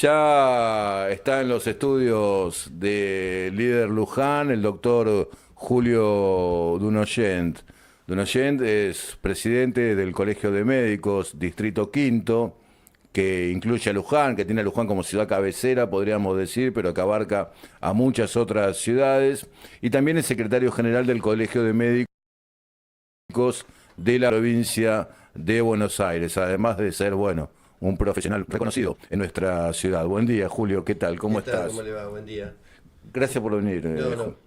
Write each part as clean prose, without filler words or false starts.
Ya está en los estudios de Líder Luján el doctor Julio Dunoyent. Dunoyent es presidente del Colegio de Médicos, Distrito Quinto, que incluye a Luján, que tiene a Luján como ciudad cabecera, podríamos decir, pero que abarca a muchas otras ciudades. Y también es secretario general del Colegio de Médicos de la provincia de Buenos Aires, además de ser, bueno, un profesional reconocido en nuestra ciudad. Buen día, Julio, ¿qué tal? ¿Cómo ¿Qué tal? ¿Cómo estás? le va? Buen día. Gracias por venir. No, no, por favor.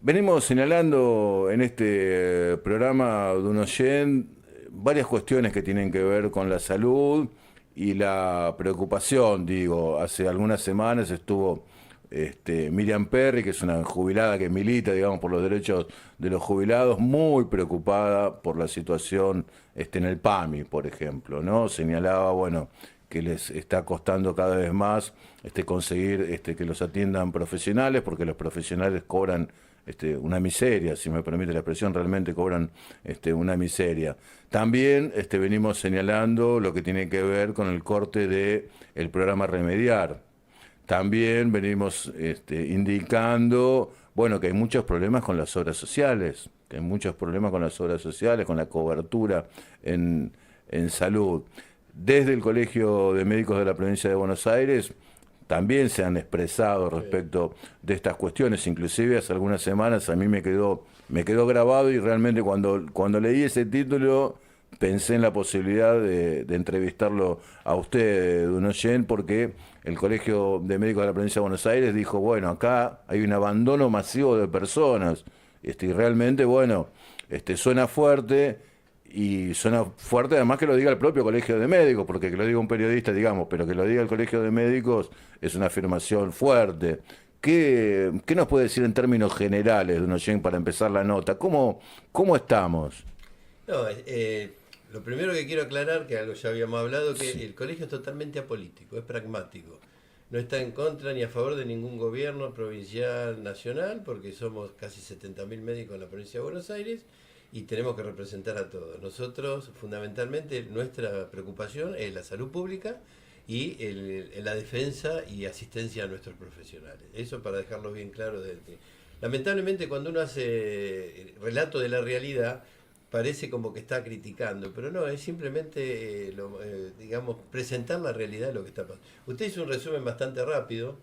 Venimos señalando en este programa de un oyente varias cuestiones que tienen que ver con la salud y la preocupación, digo, hace algunas semanas estuvo Miriam Perry, que es una jubilada que milita, digamos, por los derechos de los jubilados, muy preocupada por la situación en el PAMI, por ejemplo, ¿no? Señalaba, bueno, que les está costando cada vez más conseguir que los atiendan profesionales, porque los profesionales cobran una miseria, si me permite la expresión, realmente cobran una miseria. También venimos señalando lo que tiene que ver con el corte de el programa Remediar. También venimos indicando, bueno, que hay muchos problemas con las obras sociales, que hay muchos problemas con las obras sociales, con la cobertura en salud. Desde el Colegio de Médicos de la Provincia de Buenos Aires también se han expresado Sí. respecto de estas cuestiones, inclusive hace algunas semanas a mí me quedó grabado y realmente cuando leí ese título pensé en la posibilidad de entrevistarlo a usted, Dunoyen, porque el Colegio de Médicos de la Provincia de Buenos Aires dijo, bueno, acá hay un abandono masivo de personas, y realmente, bueno, suena fuerte, y suena fuerte además que lo diga el propio Colegio de Médicos, porque que lo diga un periodista, digamos, pero que lo diga el Colegio de Médicos es una afirmación fuerte. ¿Qué nos puede decir en términos generales, Dunoyen, para empezar la nota? ¿Cómo estamos? No, lo primero que quiero aclarar, que algo ya habíamos hablado, que Sí. el colegio es totalmente apolítico, es pragmático. No está en contra ni a favor de ningún gobierno provincial, nacional, porque somos casi 70.000 médicos en la provincia de Buenos Aires y tenemos que representar a todos. Nosotros, fundamentalmente, nuestra preocupación es la salud pública y la defensa y asistencia a nuestros profesionales. Eso para dejarlo bien claro. Lamentablemente, cuando uno hace relato de la realidad, parece como que está criticando, pero no, es simplemente, digamos, presentar la realidad de lo que está pasando. Usted hizo un resumen bastante rápido.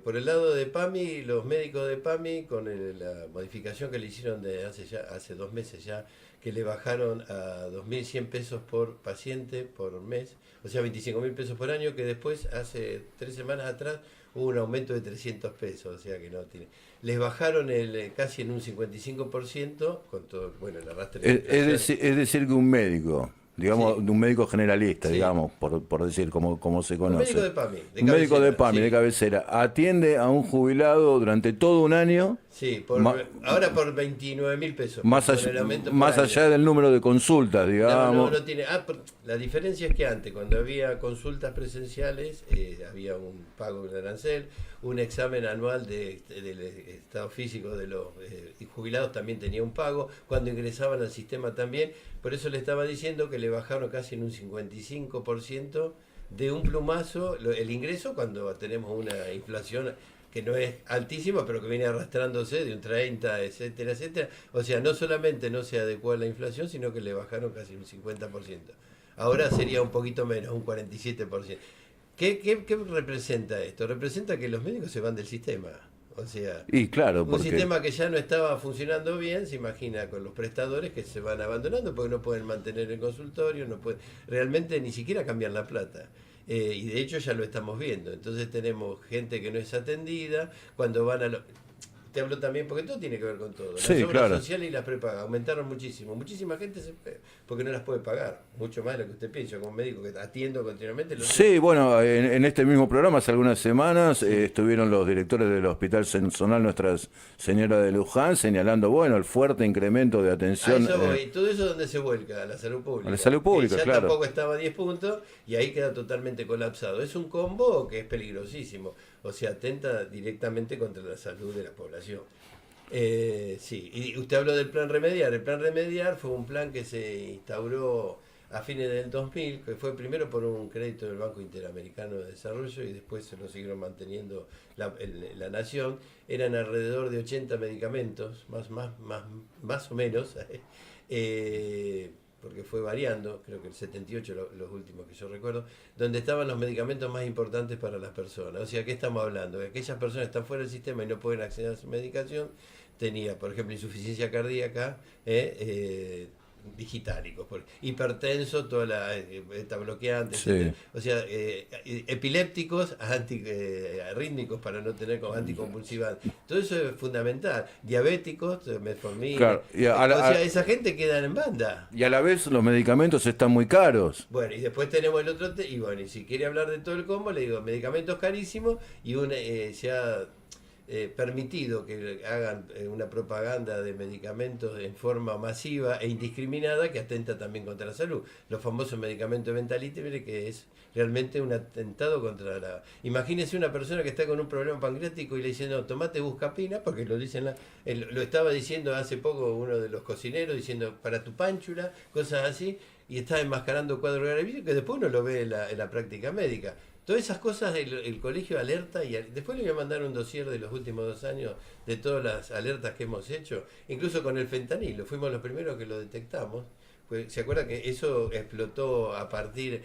Por el lado de PAMI, los médicos de PAMI, con la modificación que le hicieron de hace 2 meses ya, que le bajaron a 2.100 pesos por paciente por mes, o sea, 25.000 pesos por año, que después, hace 3 semanas atrás, hubo un aumento de 300 pesos, o sea que no tiene. Les bajaron casi en un 55%, con todo, bueno, el arrastre de la inflación. Es decir que un médico, digamos, Sí, un médico generalista, sí. digamos, por decir como se Un médico conoce, de PAMI, de un médico de cabecera, PAMI de sí. cabecera, atiende a un jubilado durante todo un año, Sí, ma- ahora por 29.000 pesos, más con allá, el aumento por más año. allá del número de consultas, No, no, digamos. no tiene. La diferencia es que antes, cuando había consultas presenciales, había un pago de arancel, un examen anual del estado físico de los jubilados también tenía un pago, cuando ingresaban al sistema también. Por eso le estaba diciendo que le bajaron casi en un 55% de un plumazo el ingreso cuando tenemos una inflación que no es altísima, pero que viene arrastrándose de un 30, etcétera, etcétera. O sea, no solamente no se adecuó a la inflación, sino que le bajaron casi un 50%. Ahora sería un poquito menos, un 47%. ¿Qué representa esto? Representa que los médicos se van del sistema. O sea, Y claro, un porque sistema que ya no estaba funcionando bien, se imagina con los prestadores que se van abandonando porque no pueden mantener el consultorio, no pueden realmente ni siquiera cambiar la plata. Y de hecho ya lo estamos viendo. Entonces tenemos gente que no es atendida, cuando van a los... Te hablo también, porque todo tiene que ver con todo. Las sí, obras claro. sociales y las prepagas aumentaron muchísimo. Muchísima gente se fue porque no las puede pagar. Mucho más de lo que usted piensa. Yo como médico que atiendo continuamente, lo sé. Sí, bueno, en este mismo programa hace algunas semanas Sí. estuvieron los directores del Hospital Zonal Nuestra Señora de Luján señalando, bueno, el fuerte incremento de A atención eso voy. Todo eso donde se vuelca, a la salud a la pública, salud que pública, ya claro. tampoco estaba a 10 puntos y ahí queda totalmente colapsado. Es un combo que es peligrosísimo, o sea, atenta directamente contra la salud de la población. Sí, y usted habló del plan Remediar. El plan Remediar fue un plan que se instauró a fines del 2000, que fue primero por un crédito del Banco Interamericano de Desarrollo y después se lo siguieron manteniendo la Nación. Eran alrededor de 80 medicamentos, más o menos, porque fue variando, creo que el 78 los últimos que yo recuerdo, donde estaban los medicamentos más importantes para las personas. O sea, ¿qué estamos hablando? Que aquellas personas que están fuera del sistema y no pueden acceder a su medicación, tenía, por ejemplo, insuficiencia cardíaca, digitálicos, hipertenso, toda la beta bloqueante, Sí. o sea, epilépticos, rítmicos para no tener como anticonvulsivantes. Todo eso es fundamental. Diabéticos, metformina. Claro, y O sea, esa gente queda en banda. y a la vez los medicamentos están muy caros. Bueno, y después tenemos el otro, y bueno, y si quiere hablar de todo el combo, le digo, medicamentos carísimos y se ha permitido que hagan una propaganda de medicamentos en forma masiva e indiscriminada que atenta también contra la salud. Los famosos medicamentos de venta libre, que es realmente un atentado contra la... Imagínese una persona que está con un problema pancreático y le dice, no, tomate buscapina, porque lo dicen lo estaba diciendo hace poco uno de los cocineros, diciendo para tu pánchula, cosas así, y está enmascarando cuadros gravísimos que después uno lo ve en la práctica médica. Todas esas cosas el colegio alerta y después le voy a mandar un dossier de los últimos 2 años de todas las alertas que hemos hecho, incluso con el fentanilo, fuimos los primeros que lo detectamos. ¿Se acuerda que eso explotó a partir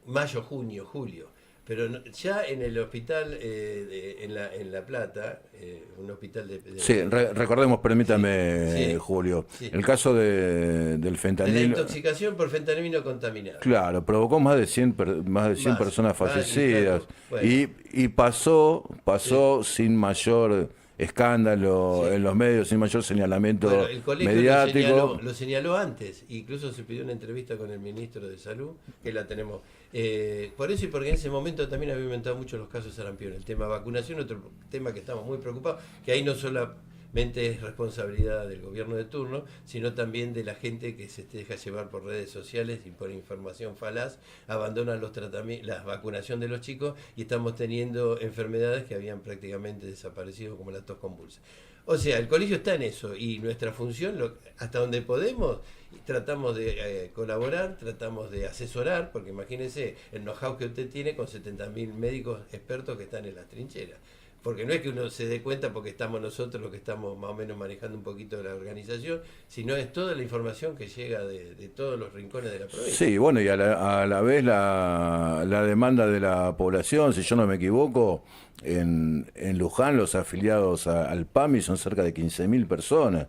mayo, junio, julio? Pero ya en el hospital en La Plata, un hospital de Sí, recordemos, permítame, sí, Julio, sí. el caso del de la fentanilo. intoxicación por fentanilo contaminado. Claro, provocó más de 100 personas fallecidas y pasó sin mayor escándalo Sí. en los medios, sin mayor señalamiento Bueno, el colegio mediático. lo señaló antes, incluso se pidió una entrevista con el ministro de Salud, que la tenemos. Por eso y porque en ese momento también había aumentado mucho los casos de sarampión. El tema vacunación, otro tema que estamos muy preocupados, que ahí no solamente es responsabilidad del gobierno de turno, sino también de la gente que se deja llevar por redes sociales y por información falaz, abandonan los tratamientos, la vacunación de los chicos y estamos teniendo enfermedades que habían prácticamente desaparecido como la tos convulsa. O sea, el colegio está en eso y nuestra función, hasta donde podemos, tratamos de colaborar, tratamos de asesorar, porque imagínense el know-how que usted tiene con 70.000 médicos expertos que están en las trincheras. Porque no es que uno se dé cuenta porque estamos nosotros los que estamos más o menos manejando un poquito de la organización, sino es toda la información que llega de todos los rincones de la provincia. Sí, bueno, y a la vez la demanda de la población, si yo no me equivoco, en Luján los afiliados al PAMI son cerca de 15.000 personas.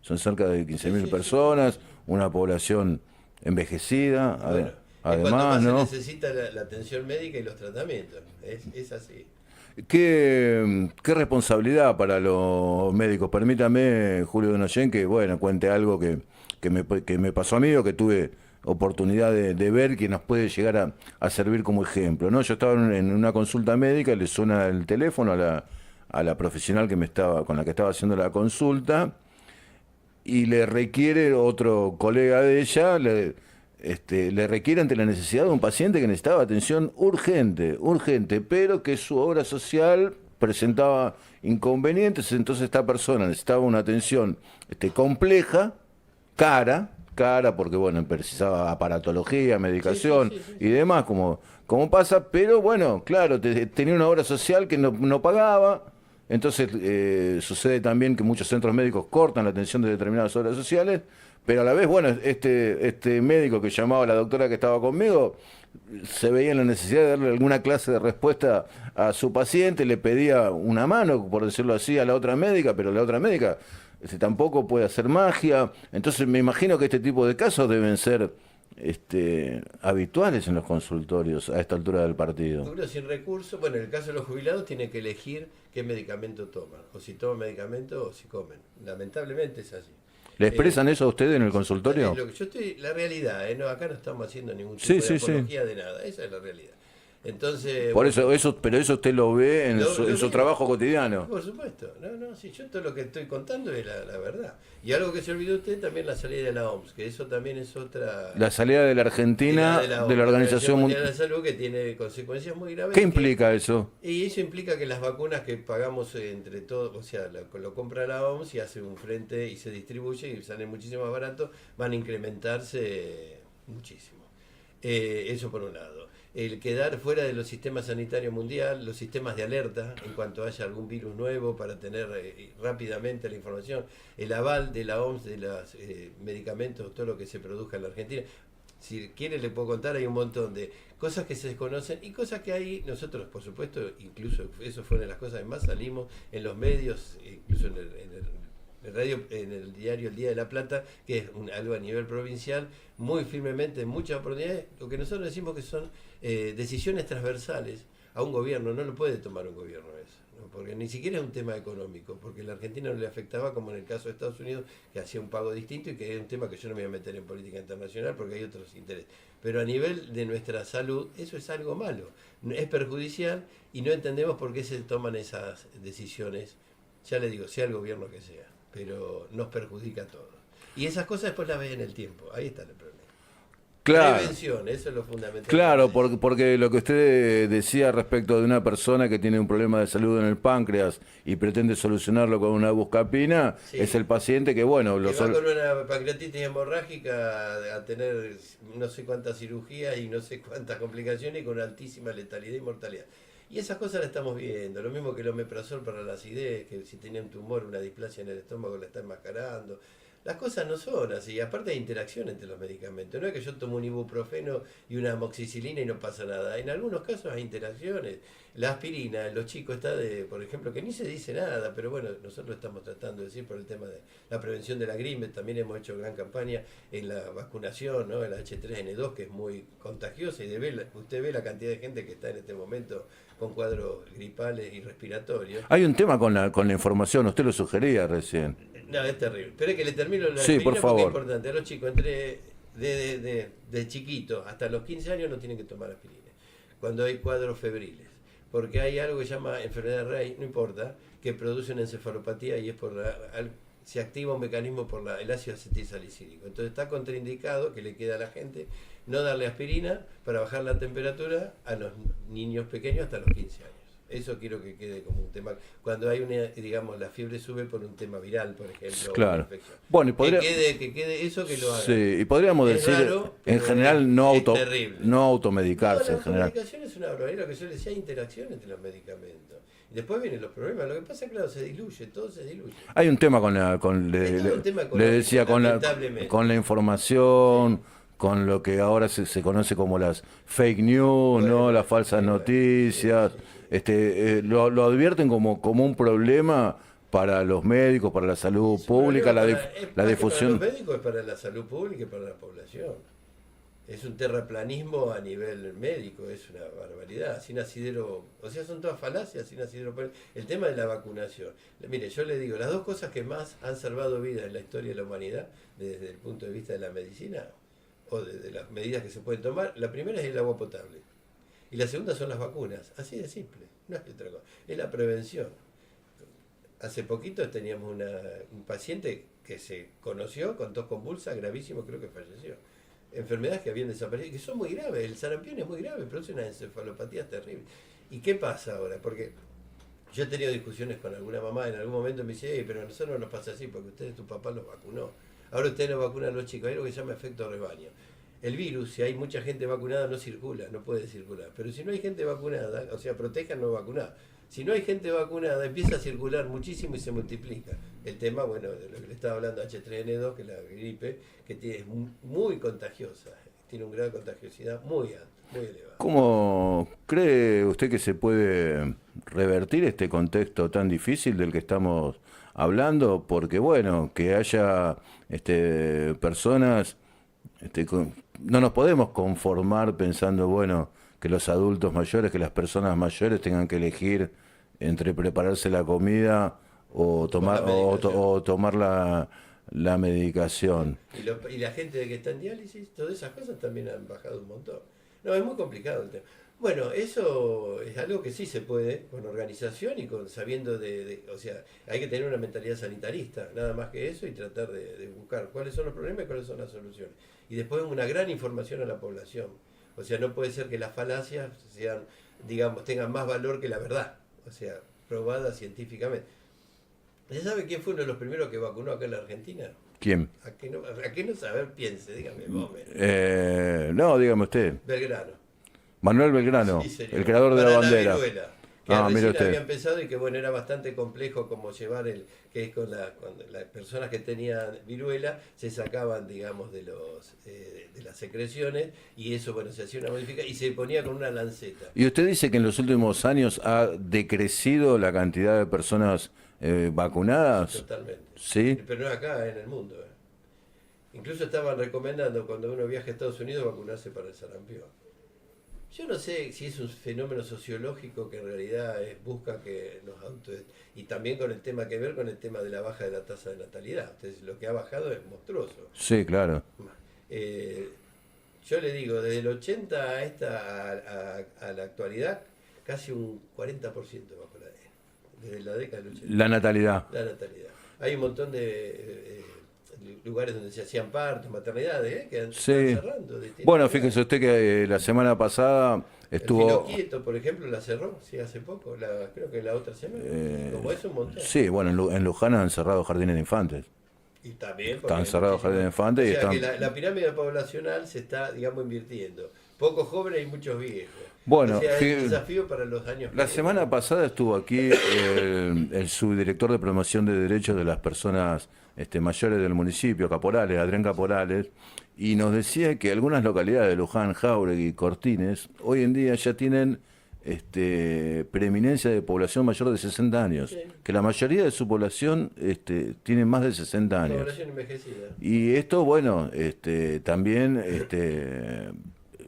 Son cerca de 15.000 personas, una población envejecida, Bueno, además, cuando más ¿no? se necesita la atención médica y los tratamientos. Es así. ¿Qué responsabilidad para los médicos? Permítame, Julio Donoyen, que bueno, cuente algo que me pasó a mí o que tuve oportunidad de ver que nos puede llegar a servir como ejemplo, ¿no? Yo estaba en una consulta médica, le suena el teléfono a la profesional con la que estaba haciendo la consulta y le requiere otro colega de ella, le requiere ante la necesidad de un paciente que necesitaba atención urgente, pero que su obra social presentaba inconvenientes, entonces esta persona necesitaba una atención compleja, cara, porque bueno, precisaba aparatología, medicación y demás, como pasa, pero bueno, claro, tenía una obra social que no pagaba. Entonces sucede también que muchos centros médicos cortan la atención de determinadas obras sociales, pero a la vez, bueno, este médico que llamaba a la doctora que estaba conmigo se veía en la necesidad de darle alguna clase de respuesta a su paciente, le pedía una mano, por decirlo así, a la otra médica, pero la otra médica tampoco puede hacer magia. Entonces me imagino que este tipo de casos deben ser habituales en los consultorios a esta altura del partido. Uno sin recursos, bueno, en el caso de los jubilados tienen que elegir qué medicamento toman, o si toman medicamento o si comen. Lamentablemente es así. ¿Le expresan eso a ustedes en el consultorio? La realidad, no, acá no estamos haciendo ningún tipo Sí, de sí, apología de nada, esa es la realidad. Entonces, Por bueno, pero eso usted lo ve en lo en su veo. trabajo cotidiano. Por supuesto, no, sí, yo todo lo que estoy contando es la verdad. Y algo que se olvidó usted también la salida de la OMS, que eso también es otra La salida de la Argentina de la de la Organización Organización Mundial de Mundial. la Salud, que tiene consecuencias muy ¿Qué graves implica eso? y eso implica que las vacunas que pagamos entre todos, o sea, lo compra la OMS y hace un frente y se distribuye y sale muchísimo más barato, van a incrementarse muchísimo. Eso por un lado. El quedar fuera de los sistemas sanitarios mundial, los sistemas de alerta en cuanto haya algún virus nuevo para tener rápidamente la información, el aval de la OMS de los medicamentos, todo lo que se produzca en la Argentina. Si quiere le puedo contar, hay un montón de cosas que se desconocen y cosas que hay, nosotros por supuesto, incluso eso fue una de las cosas que más salimos en los medios, incluso el radio, en el diario El Día de la Plata, que es algo a nivel provincial, muy firmemente, en muchas oportunidades, lo que nosotros decimos que son decisiones transversales a un gobierno, no lo puede tomar un gobierno eso, ¿no? Porque ni siquiera es un tema económico, porque a la Argentina no le afectaba como en el caso de Estados Unidos, que hacía un pago distinto y que es un tema que yo no me voy a meter en política internacional porque hay otros intereses. Pero a nivel de nuestra salud, eso es algo malo, es perjudicial y no entendemos por qué se toman esas decisiones, ya le digo, sea el gobierno que sea, pero nos perjudica a todos. Y esas cosas después las ves en el tiempo, ahí está el problema. Claro. Prevención, eso es lo fundamental. Claro, porque lo que usted decía respecto de una persona que tiene un problema de salud en el páncreas y pretende solucionarlo con una buscapina, Sí. es el paciente que, bueno, Que va con una pancreatitis hemorrágica a tener no sé cuántas cirugías y no sé cuántas complicaciones y con altísima letalidad y mortalidad. Y esas cosas las estamos viendo. Lo mismo que el omeprazol para la acidez, que si tenía un tumor, una displasia en el estómago, la está enmascarando. Las cosas no son así. Aparte hay interacción entre los medicamentos. No es que yo tomo un ibuprofeno y una amoxicilina y no pasa nada. En algunos casos hay interacciones. La aspirina, en los chicos está de, por ejemplo, que ni se dice nada, pero bueno, nosotros estamos tratando de decir por el tema de la prevención de la gripe. También hemos hecho gran campaña en la vacunación, ¿no? En la H3N2, que es muy contagiosa y usted ve la cantidad de gente que está en este momento con cuadros gripales y respiratorios. hay un tema con la información, usted lo sugería recién. No, es terrible. Pero es que le termino la Sí, por aspirina porque es favor. importante. A los chicos, de chiquitos hasta los 15 años no tienen que tomar aspirina. Cuando hay cuadros febriles. Porque hay algo que se llama enfermedad de Rey, no importa, que produce una encefalopatía y es se activa un mecanismo por el ácido acetilsalicílico. Entonces está contraindicado, que le queda a la gente, no darle aspirina para bajar la temperatura a los niños pequeños hasta los 15 años. Eso quiero que quede como un tema. Cuando hay una, digamos, la fiebre sube por un tema viral, por ejemplo, o una Claro. infección. Bueno, y Que quede eso, que lo haga. sí, y podríamos Es decir, raro, en pero general, es terrible. no No, automedicarse, la en general. automedicación es una barbaridad, lo que yo le decía, hay interacción entre los medicamentos. Y después vienen los problemas. Lo que pasa es que, claro, se diluye, todo se diluye. Hay un tema Es todo un tema le económico, decía, lamentablemente. con la información, con lo que ahora se conoce como las fake news, Bueno, ¿no? Las falsas bueno, noticias. sí, sí. Lo advierten como un problema para los médicos, para la salud Es un pública, problema la más que para difusión. los médicos, es para la salud pública y para la población. Es un terraplanismo a nivel médico, es una barbaridad. Sin asidero, o sea, son todas falacias, sin asidero. El tema de la vacunación. Mire, yo le digo, las dos cosas que más han salvado vidas en la historia de la humanidad, desde el punto de vista de la medicina, o de las medidas que se pueden tomar, la primera es el agua potable. Y la segunda son las vacunas. Así de simple, no es otra cosa. Es la prevención. Hace poquito teníamos un paciente que se conoció con tos convulsa, gravísimo, creo que falleció. Enfermedades que habían desaparecido, que son muy graves. El sarampión es muy grave, produce una encefalopatía terrible. ¿Y qué pasa ahora? Porque yo he tenido discusiones con alguna mamá, en algún momento me dice, pero a nosotros no nos pasa así, porque ustedes, tu papá los vacunó. Ahora ustedes no vacunan a los chicos, hay algo que se llama efecto rebaño. El virus, si hay mucha gente vacunada, no circula, no puede circular. Pero si no hay gente vacunada, o sea, protejan no vacunar. Si no hay gente vacunada, empieza a circular muchísimo y se multiplica. El tema, bueno, de lo que le estaba hablando H3N2, que es la gripe, que es muy contagiosa, tiene un grado de contagiosidad muy alto, muy elevado. ¿Cómo cree usted que se puede revertir este contexto tan difícil del que estamos hablando? Porque bueno, que haya personas, no nos podemos conformar pensando, bueno, que los adultos mayores, que las personas mayores tengan que elegir entre prepararse la comida o tomar la medicación. Y la gente que está en diálisis, todas esas cosas también han bajado un montón. No, es muy complicado el tema. Bueno, eso es algo que sí se puede, con organización y con sabiendo o sea, hay que tener una mentalidad sanitarista, nada más que eso, y tratar de buscar cuáles son los problemas y cuáles son las soluciones. Y después una gran información a la población. O sea, no puede ser que las falacias sean, digamos, tengan más valor que la verdad, o sea, probada científicamente. ¿Ya sabe quién fue uno de los primeros que vacunó acá en la Argentina? ¿Quién? A qué no saber? Piense, dígame, vos, No, dígame usted. Belgrano. Manuel Belgrano, Sí, señor. el creador de la Para bandera. viruela, que Ah, mire recién había usted. empezado y que bueno, era bastante complejo como llevar que es con las personas que tenían viruela se sacaban, digamos, de las secreciones y eso, bueno, se hacía una modificación y se ponía con una lanceta. Y usted dice que en los últimos años ha decrecido la cantidad de personas vacunadas. Totalmente. ¿Sí? Pero no acá, en el mundo. Incluso estaban recomendando cuando uno viaja a Estados Unidos vacunarse para el sarampión. Yo no sé si es un fenómeno sociológico que en realidad busca que nos auto... Y también con el tema que ver con el tema de la baja de la tasa de natalidad. Entonces lo que ha bajado es monstruoso. Sí, claro. Eh, yo le digo, desde el 80 a la actualidad, casi un 40% bajó desde la década del 80. La natalidad. La natalidad. Hay un montón de lugares donde se hacían partos, maternidades, que están Sí. cerrando. Bueno, fíjese usted que la semana pasada El Filo estuvo... Quieto, por ejemplo, la cerró, sí, hace poco, creo que la otra semana. Como es un montón. Sí, bueno, en Luján han cerrado jardines de infantes. Y también porque Están hay cerrados jardines de infantes o y sea están... que la pirámide poblacional se está, digamos, invirtiendo. Pocos jóvenes y muchos viejos. Bueno, O sea, es un desafío para los años la que semana vienen. pasada estuvo aquí el subdirector de promoción de derechos de las personas mayores del municipio, Caporales, Adrián Caporales, y nos decía que algunas localidades de Luján, Jáuregui y Cortines hoy en día ya tienen preeminencia de población mayor de 60 años, Sí, que la mayoría de su población tiene más de 60 años. población envejecida. Y esto, bueno, también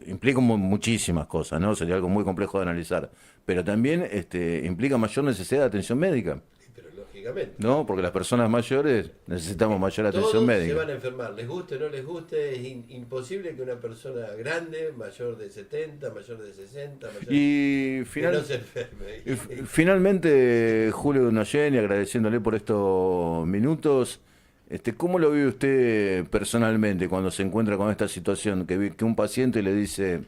implica muchísimas cosas, ¿no? Sería algo muy complejo de analizar. Pero también implica mayor necesidad de atención médica, Pero lógicamente. ¿no? Porque las personas mayores necesitamos mayor atención Todos se médica. van a enfermar, les guste o no les guste, es imposible que una persona grande, mayor de 70, mayor de 60, Y que no se enferme. finalmente, Julio Dunoyen, y agradeciéndole por estos minutos, ¿cómo lo vive usted personalmente cuando se encuentra con esta situación? Que un paciente le dice,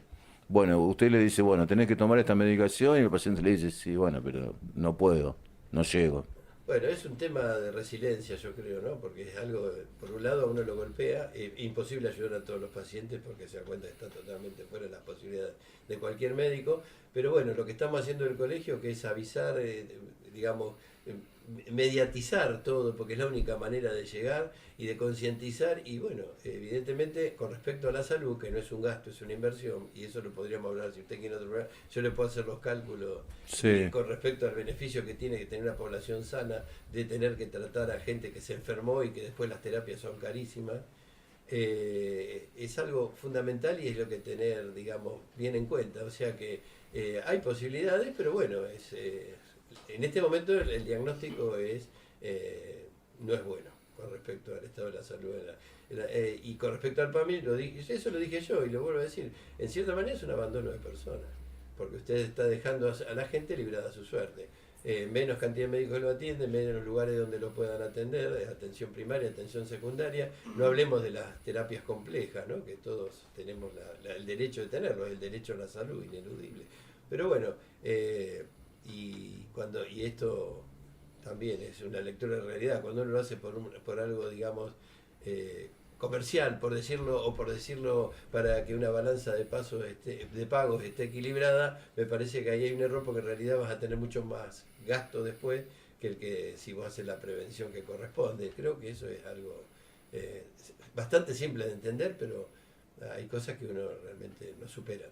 bueno, usted le dice, bueno, tenés que tomar esta medicación, y el paciente le dice, sí, bueno, pero no puedo, no llego. Bueno, es un tema de resiliencia, yo creo, ¿no? Porque es algo, por un lado a uno lo golpea, imposible ayudar a todos los pacientes porque se da cuenta que está totalmente fuera de las posibilidades de cualquier médico, pero bueno, lo que estamos haciendo en el colegio, que es avisar, digamos, mediatizar todo, porque es la única manera de llegar y de concientizar, y bueno, evidentemente con respecto a la salud, que no es un gasto, es una inversión, y eso lo podríamos hablar si usted quiere otro programa, yo le puedo hacer los cálculos Sí. con respecto al beneficio que tiene que tener una población sana, de tener que tratar a gente que se enfermó y que después las terapias son carísimas. Es algo fundamental y es lo que tener, digamos, bien en cuenta. O sea que hay posibilidades, pero bueno, en este momento el diagnóstico no es bueno con respecto al estado de la salud. Y con respecto al PAMI, eso lo dije yo y lo vuelvo a decir, en cierta manera es un abandono de personas, porque usted está dejando a la gente librada a su suerte. Menos cantidad de médicos lo atienden, menos lugares donde lo puedan atender, atención primaria, atención secundaria. No hablemos de las terapias complejas, ¿no? Que todos tenemos el derecho de tenerlo, el derecho a la salud ineludible. Pero bueno, y esto también es una lectura de realidad. Cuando uno lo hace por algo, digamos, comercial, por decirlo, para que una balanza de pagos esté equilibrada, me parece que ahí hay un error porque en realidad vas a tener mucho más gasto después que el que si vos haces la prevención que corresponde. Creo que eso es algo bastante simple de entender, pero hay cosas que uno realmente no supera.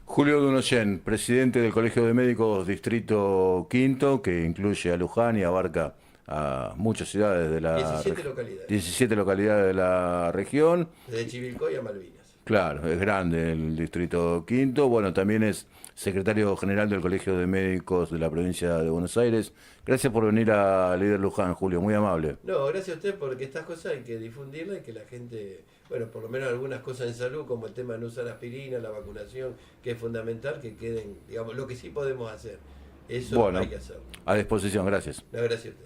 Julio Dunoyen, presidente del Colegio de Médicos Distrito Quinto, que incluye a Luján y abarca a muchas ciudades de la 17 localidades, 17 localidades de la región. desde Chivilcoy a Malvinas. Claro, es grande el distrito quinto. Bueno, también es secretario general del Colegio de Médicos de la provincia de Buenos Aires. Gracias por venir a Líder Luján, Julio, muy amable. No, gracias a usted porque estas cosas hay que difundirlas y que la gente, bueno, por lo menos algunas cosas en salud, como el tema de no usar aspirina, la vacunación, que es fundamental, que queden, digamos, lo que sí podemos hacer. Eso hay Bueno, que hacerlo. a disposición, gracias. No, gracias a usted.